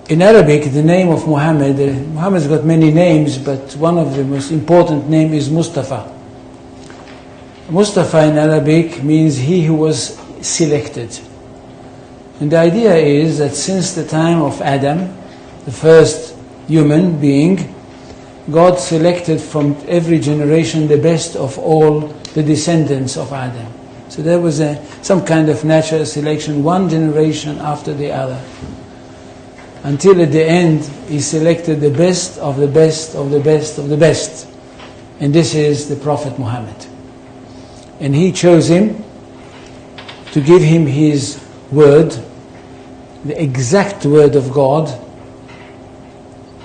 In Arabic, the name of Muhammad, Muhammad's got many names, but one of the most important name is Mustafa. Mustafa in Arabic means he who was selected. And the idea is that since the time of Adam, the first human being, God selected from every generation the best of all the descendants of Adam. So there was some kind of natural selection, one generation after the other. Until at the end, he selected the best of the best of the best of the best. And this is the Prophet Muhammad. And he chose him to give him his word, the exact word of God,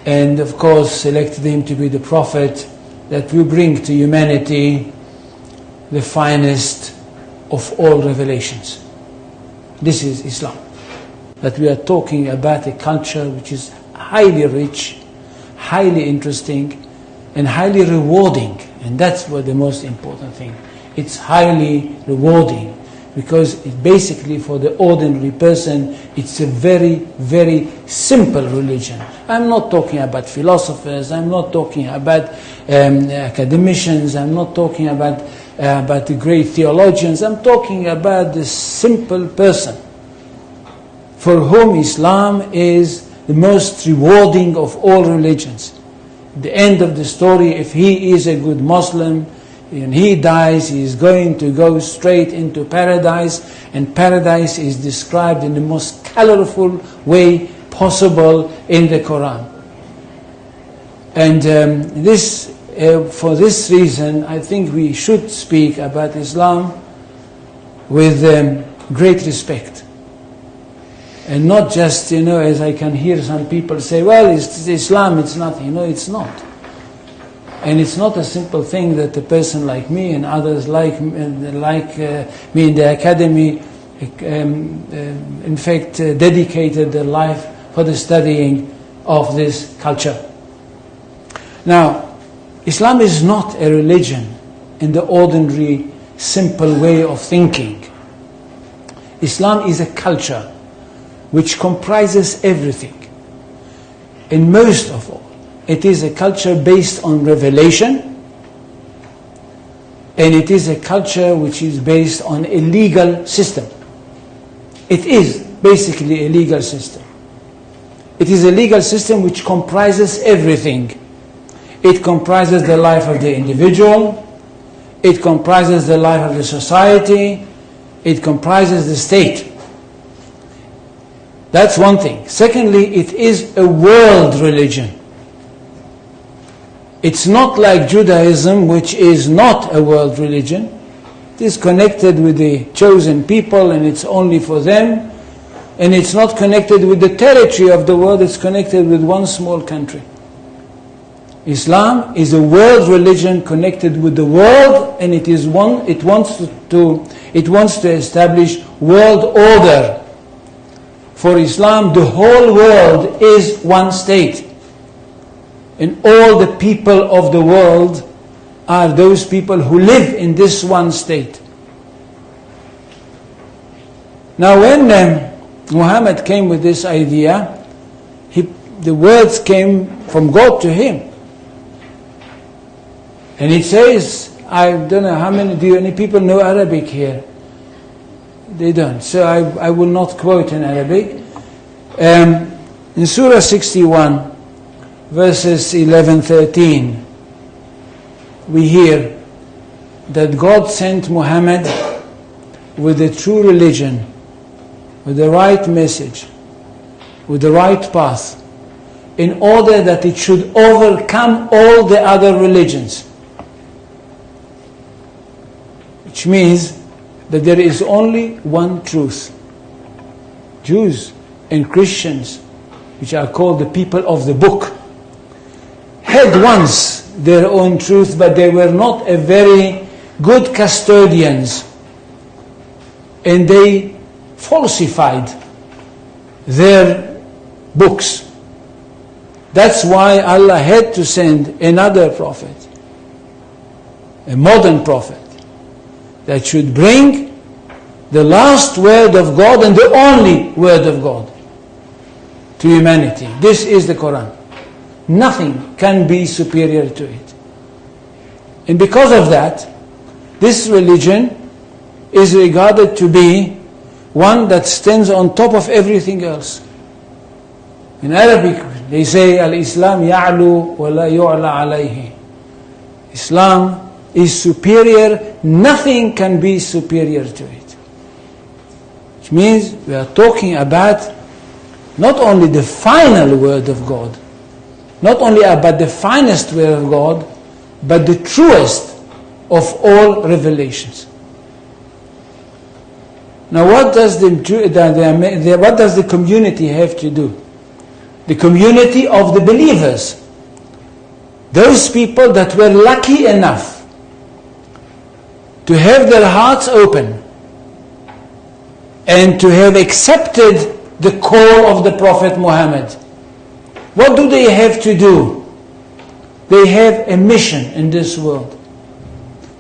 and of course selected him to be the prophet that will bring to humanity the finest of all revelations. This is Islam. That we are talking about a culture which is highly rich, highly interesting, and highly rewarding. And that's what the most important thing. It's highly rewarding because it basically for the ordinary person, it's a very, very simple religion. I'm not talking about philosophers, I'm not talking about academicians, I'm not talking about the great theologians, I'm talking about the simple person for whom Islam is the most rewarding of all religions. At the end of the story, if he is a good Muslim, when he dies, he is going to go straight into paradise, and paradise is described in the most colorful way possible in the Quran. And for this reason, I think we should speak about Islam with great respect. And not just, as I can hear some people say, well, it's Islam, it's nothing. It's not. And it's not a simple thing that a person like me and others like me in the academy, in fact, dedicated their life for the studying of this culture. Now, Islam is not a religion in the ordinary, simple way of thinking. Islam is a culture which comprises everything. And most of all, it is a culture based on revelation, and it is a culture which is based on a legal system. It is basically a legal system. It is a legal system which comprises everything. It comprises the life of the individual, it comprises the life of the society, it comprises the state. That's one thing. Secondly, it is a world religion. It's not like Judaism, which is not a world religion. It is connected with the chosen people and it's only for them. And it's not connected with the territory of the world, it's connected with one small country. Islam is a world religion connected with the world, and it wants to establish world order. For Islam, the whole world is one state. And all the people of the world are those people who live in this one state. Now when Muhammad came with this idea, the words came from God to him. And it says, I don't know how many, do any people know Arabic here? They don't. So I will not quote in Arabic. In Surah 61, verses 11-13, we hear that God sent Muhammad with the true religion, with the right message, with the right path, in order that it should overcome all the other religions. Which means that there is only one truth. Jews and Christians, which are called the people of the book, had once their own truth, but they were not a very good custodians, and they falsified their books. That's why Allah had to send another prophet, a modern prophet, that should bring the last word of God and the only word of God to humanity. This is the Quran. Nothing can be superior to it. And because of that, this religion is regarded to be one that stands on top of everything else. In Arabic, they say, Al-Islam ya'lu wa la yu'la alayhi. Islam is superior, nothing can be superior to it. Which means we are talking about not only the final word of God, not only about the finest word of God, but the truest of all revelations. Now what does the community have to do? The community of the believers. Those people that were lucky enough to have their hearts open and to have accepted the call of the Prophet Muhammad. What do they have to do? They have a mission in this world.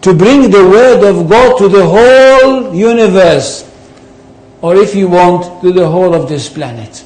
To bring the word of God to the whole universe, or if you want, to the whole of this planet.